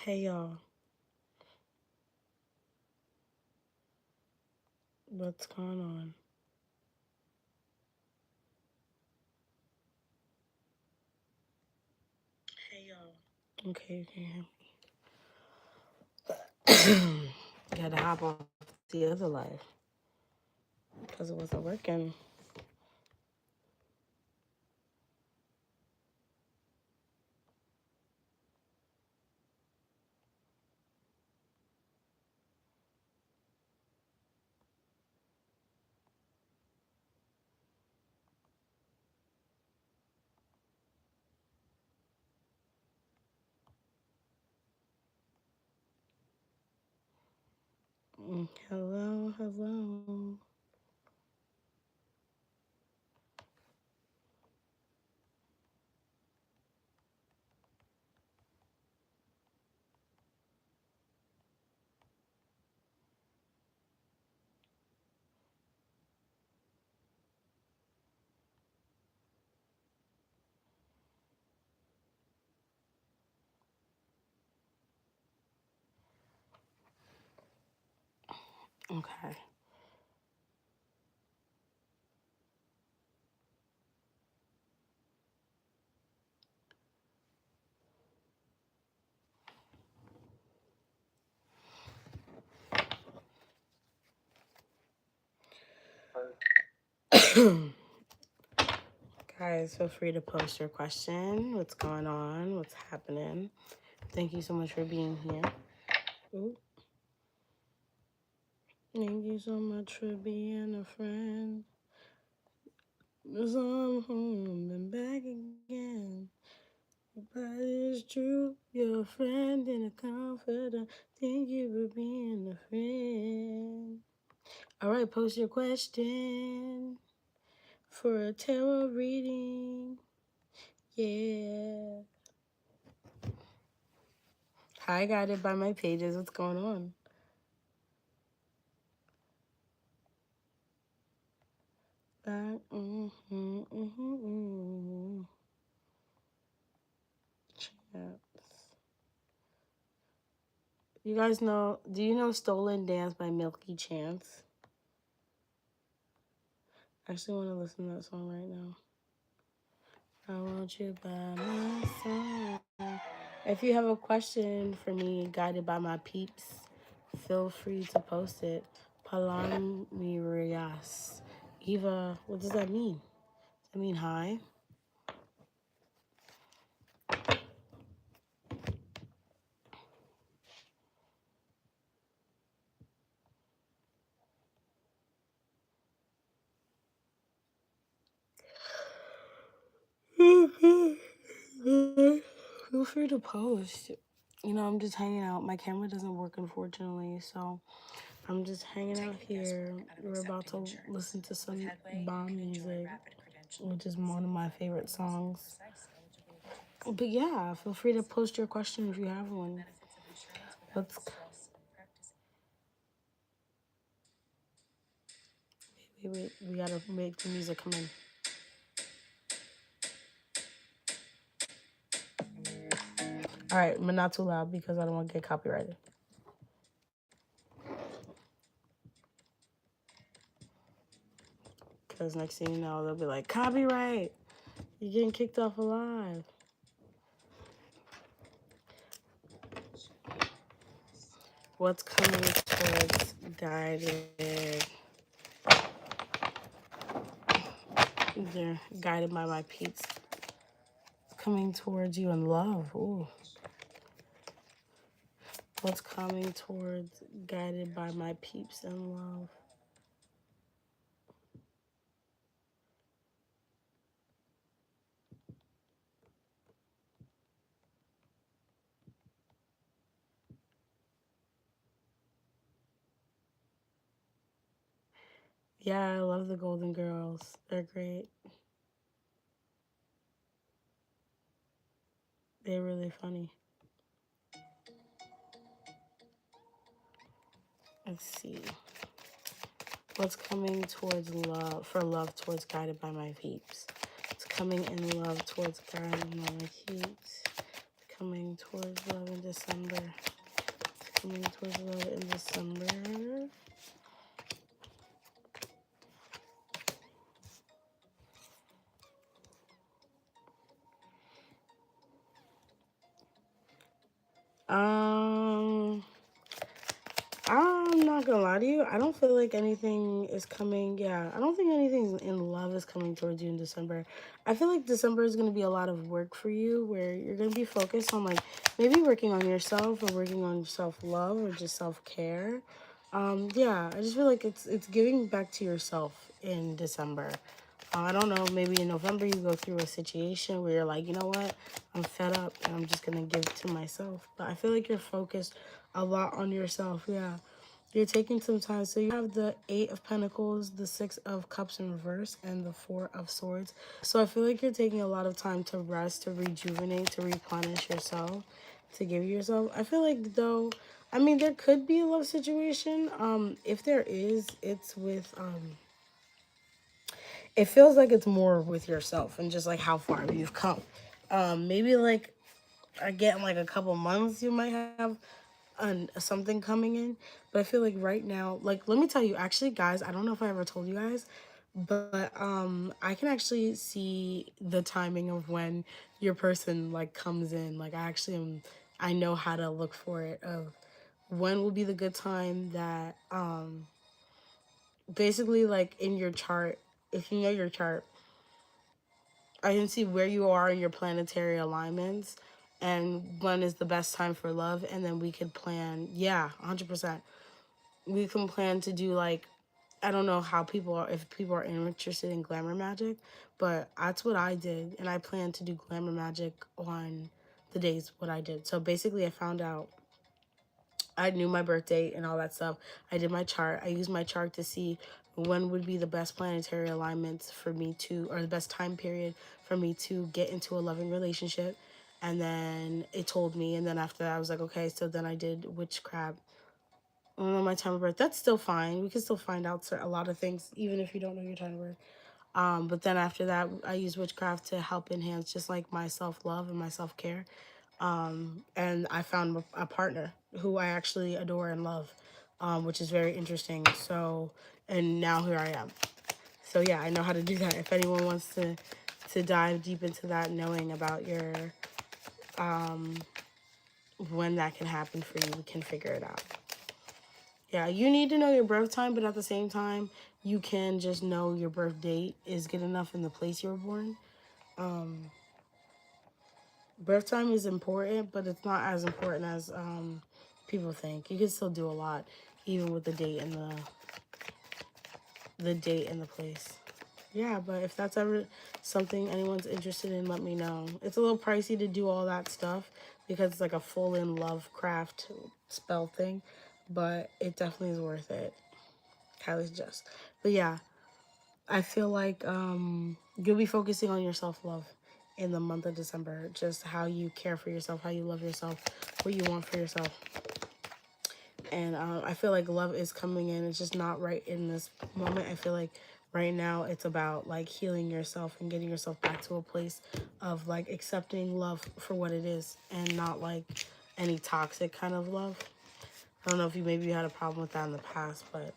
Hey y'all, what's going on? Hey y'all. Okay, you can hear me. Had to hop off the other live because it wasn't working. Hello, hello. Okay. Guys, feel free to post your question. What's going on? What's happening? Thank you so much for being here. Ooh. Thank you so much for being a friend. 'Cause I'm home and back again. But it's true, you're a friend and a confidant. Thank you for being a friend. All right, post your question for a tarot reading. Yeah. Hi, guided by my pages. What's going on? Chance. You guys know, do you know Stolen Dance by Milky Chance? I actually want to listen to that song right now. I want you by my side. If you have a question for me, guided by my peeps, feel free to post it. Palmirias. Eva, what does that mean? Does that mean hi? Feel free to post. You know, I'm just hanging out. My camera doesn't work, unfortunately, so I'm just hanging out here. We're about to listen to some bomb music, which is one of my favorite songs. But yeah, feel free to post your question if you have one. Wait, we gotta make the music come in. All right, but not too loud because I don't want to get copyrighted. Because next thing you know, they'll be like, copyright! You're getting kicked off a live. What's coming towards guided? They're guided by my peeps. Coming towards you in love. Ooh. What's coming towards guided by my peeps in love? Yeah, I love the Golden Girls. They're great. They're really funny. Let's see. What's coming towards love, for love towards guided by my peeps? It's coming in love towards guided by my peeps. coming towards love in December? Coming towards love in December. I'm not gonna lie to you. I don't feel like anything is coming. Yeah, I don't think anything in love is coming towards you in December. I feel like December is gonna be a lot of work for you, where you're gonna be focused on like maybe working on yourself or working on self-love or just self-care. Yeah, I just feel like it's giving back to yourself in December. I don't know, maybe in November you go through a situation where you're like, you know what, I'm fed up and I'm just gonna give to myself. But I feel like you're focused a lot on yourself. Yeah, you're taking some time. So you have the 8 of Pentacles, the 6 of Cups in reverse, and the 4 of Swords. So I feel like you're taking a lot of time to rest, to rejuvenate, to replenish yourself, to give yourself. I feel like though, I mean, there could be a love situation. If there is, it's with it feels like it's more with yourself and just like how far you've come. Maybe like again, like a couple months you might have something coming in, but I feel like right now, like let me tell you, actually, guys, I don't know if I ever told you guys, but I can actually see the timing of when your person like comes in. Like I actually am, I know how to look for it of when will be the good time that basically like in your chart, if you know your chart, I can see where you are in your planetary alignments and when is the best time for love. And then we could plan, yeah, 100%. We can plan to do like, I don't know how people are, if people are interested in glamour magic, but that's what I did. And I plan to do glamour magic on the days what I did. So basically I found out, I knew my birthday and all that stuff. I did my chart. I used my chart to see when would be the best planetary alignments for me to, or the best time period for me to get into a loving relationship. And then it told me, and then after that I was like, okay, so then I did witchcraft on my time of birth. That's still fine. We can still find out a lot of things, even if you don't know your time of birth. But then after that, I use witchcraft to help enhance just like my self-love and my self-care. And I found a partner who I actually adore and love, which is very interesting. So, and now here I am. So yeah, I know how to do that. If anyone wants to dive deep into that, knowing about your, when that can happen for you, we can figure it out. Yeah, you need to know your birth time, but at the same time, you can just know your birth date is good enough in the place you were born. Birth time is important, but it's not as important as people think. You can still do a lot, even with the date and the date and the place. Yeah, but if that's ever something anyone's interested in, let me know. It's a little pricey to do all that stuff because it's like a full in love craft spell thing, but it definitely is worth it. Highly suggest. But yeah, I feel like you'll be focusing on your self-love in the month of December. Just how you care for yourself, how you love yourself, what you want for yourself. And I feel like love is coming in. It's just not right in this moment. I feel like right now it's about like healing yourself and getting yourself back to a place of like accepting love for what it is and not like any toxic kind of love. I don't know if you maybe had a problem with that in the past, but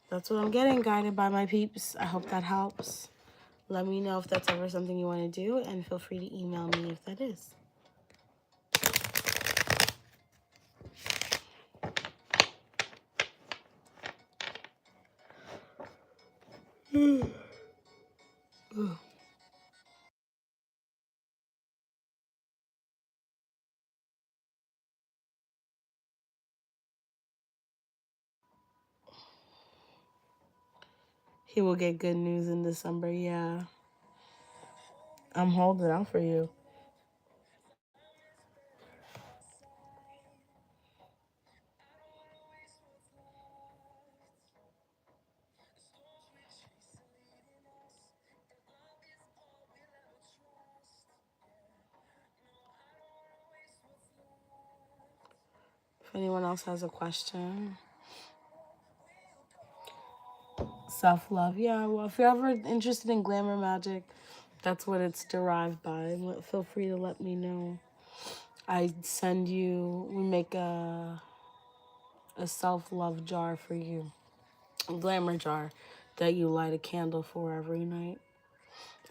that's what I'm getting, guided by my peeps. I hope that helps. Let me know if that's ever something you want to do, and feel free to email me if that is. He will get good news in December, yeah. I'm holding out for you. If anyone else has a question. Self-love, yeah. Well, if you're ever interested in glamour magic, that's what it's derived by. Feel free to let me know. we make a self-love jar for you, a glamour jar that you light a candle for every night.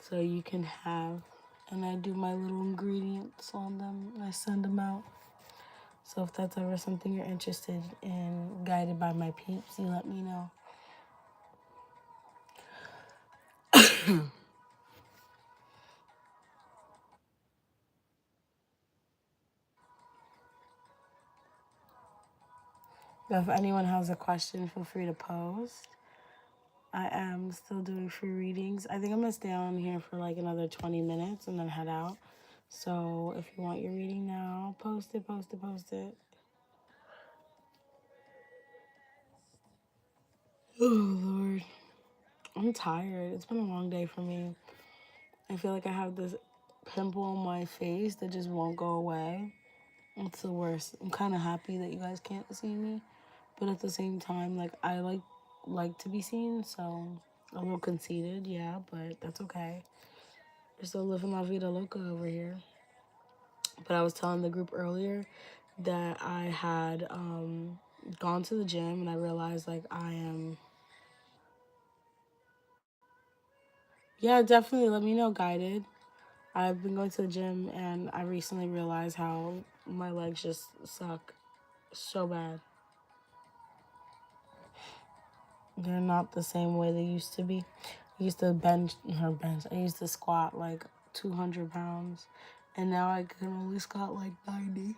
So you can have, and I do my little ingredients on them and I send them out. So if that's ever something you're interested in, guided by my peeps, you let me know. If anyone has a question, feel free to post. I am still doing free readings. I think I'm going to stay on here for like another 20 minutes and then head out. So if you want your reading now, post it, post it, post it. Oh, Lord. I'm tired. It's been a long day for me. I feel like I have this pimple on my face that just won't go away. It's the worst. I'm kind of happy that you guys can't see me. But at the same time, like, I like to be seen, so a little conceited, yeah, but that's okay. We're still living la vida loca over here. But I was telling the group earlier that I had gone to the gym and I realized, like, yeah, definitely let me know, guided. I've been going to the gym and I recently realized how my legs just suck so bad. They're not the same way they used to be. I used to I used to squat like 200 pounds, and now I can only squat like 90.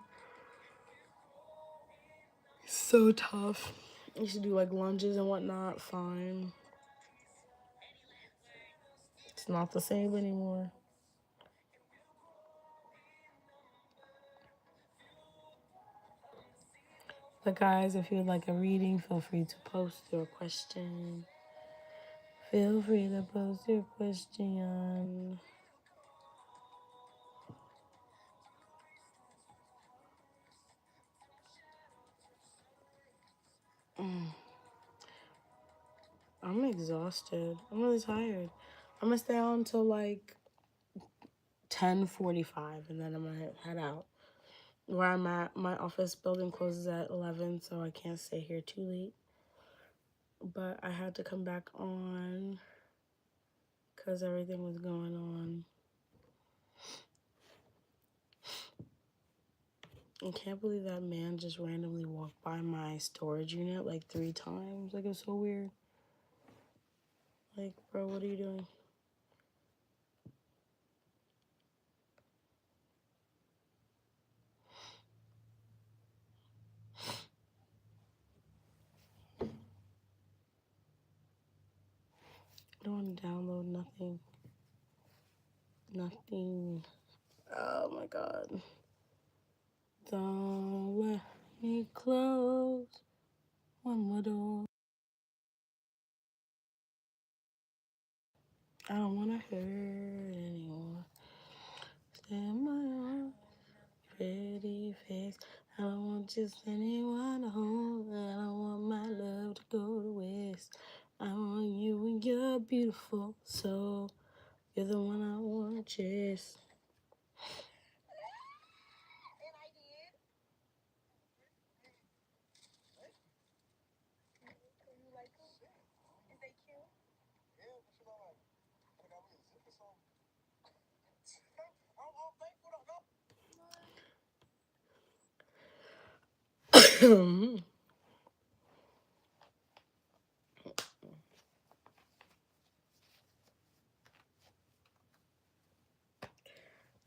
So tough. I used to do like lunges and whatnot, fine. It's not the same anymore. But guys, if you'd like a reading, feel free to post your question. Feel free to post your question. I'm exhausted. I'm really tired. I'm gonna stay on till like 10:45 and then I'm gonna head out. Where I'm at, my office building closes at 11, so I can't stay here too late. But I had to come back on because everything was going on. I can't believe that man just randomly walked by my storage unit like 3 times. Like, it's so weird. Like, bro, what are you doing? I don't want to download nothing. Nothing. Oh my god. Don't let me close one more door. I don't want to hurt anymore. Stand my arm, pretty face. I don't want just anyone to hold. I don't want my love to go to waste. I want you and you're beautiful. So you're the one I want to chase.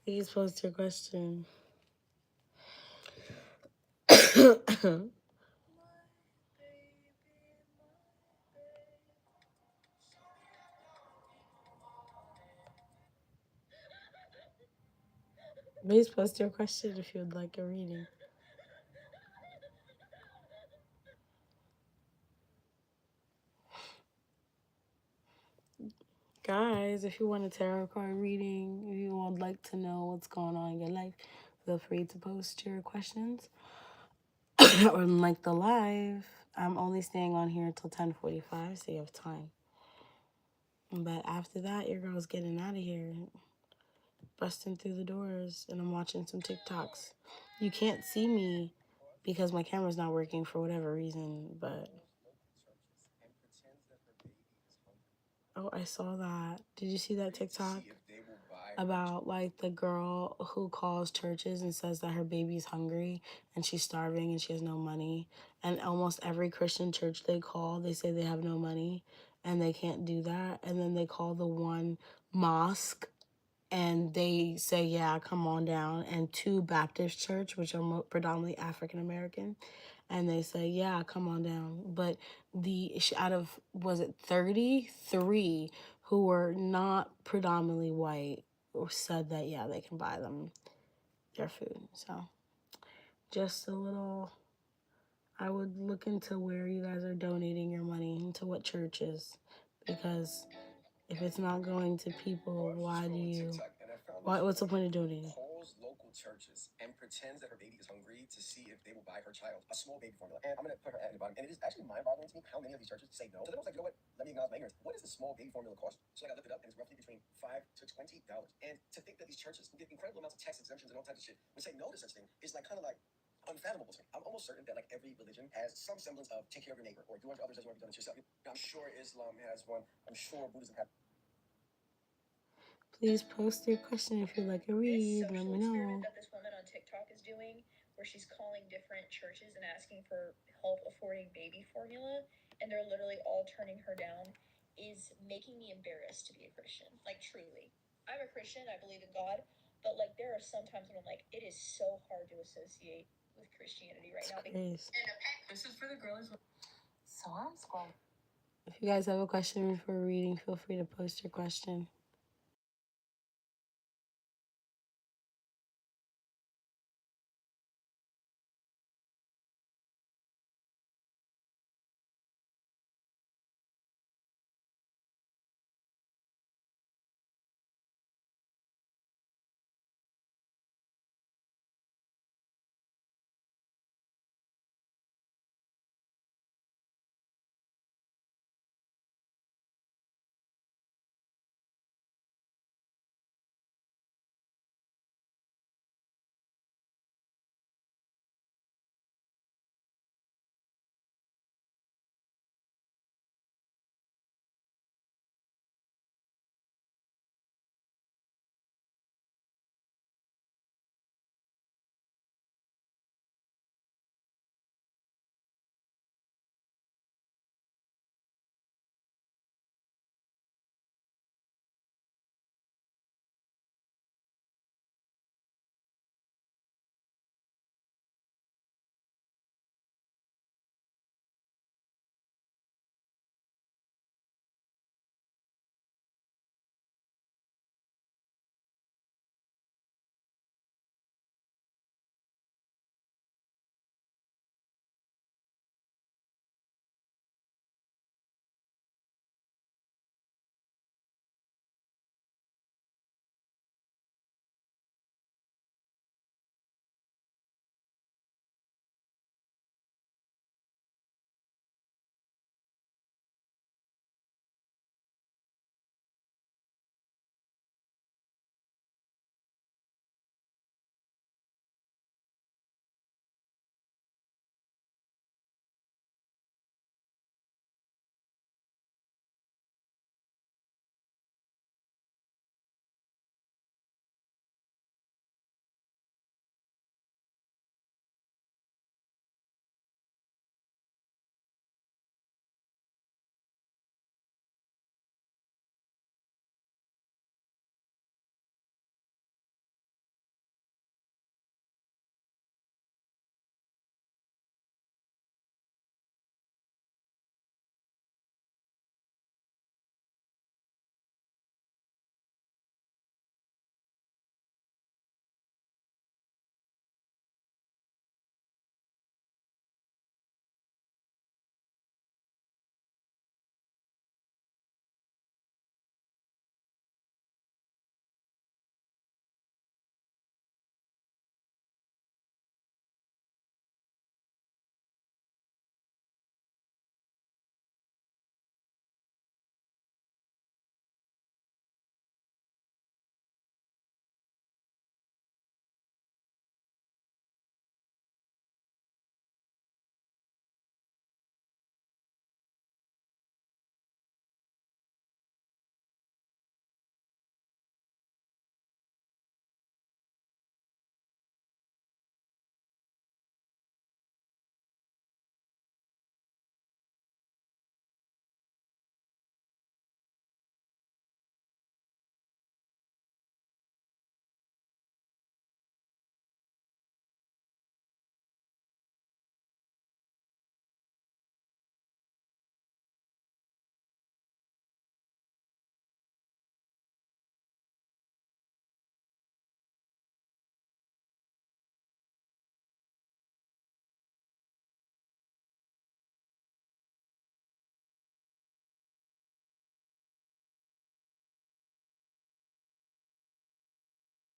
Please post your question. Please post your question if you would like a reading. Guys, if you want a tarot card reading, if you would like to know what's going on in your life, feel free to post your questions. Or like the live. I'm only staying on here until 10:45, so you have time. But after that, your girl's getting out of here, busting through the doors, and I'm watching some TikToks. You can't see me because my camera's not working for whatever reason, but... Oh, I saw that. Did you see that TikTok? About, like, the girl who calls churches and says that her baby's hungry and she's starving and she has no money. And almost every Christian church they call, they say they have no money and they can't do that. And then they call the one mosque and they say, yeah, come on down. And two Baptist church, which are predominantly African American, and they say, yeah, come on down. But out of, was it 33 who were not predominantly white, or said that, yeah, they can buy them their food. So just a little, I would look into where you guys are donating your money, into what churches, because if it's not going to people, what's the point of donating? Calls local churches and pretends that her baby is hungry to see if they will buy her child a small baby formula. And I'm going to put her at the bottom. And it is actually mind-boggling to me how many of these churches say no. So then I was like, you know what? Let me acknowledge my ignorance. What does a small baby formula cost? So I looked it up, and it's roughly between $5 to $20. And to think that these churches get incredible amounts of tax exemptions and all types of shit would say no to such thing is like kind of like unfathomable to me. I'm almost certain that like every religion has some semblance of take care of your neighbor or do unto others as you want to be done to yourself. I'm sure Islam has one. I'm sure Buddhism has. Please post your question if you'd like a read. Let me know. That this woman on TikTok is doing, where she's calling different churches and asking for help affording baby formula, and they're literally all turning her down, is making me embarrassed to be a Christian. Like, truly. I'm a Christian, I believe in God, but like there are some times when I'm like, it is so hard to associate with Christianity right now. This is for the girls. So I'm scrolling. If you guys have a question for reading, feel free to post your question.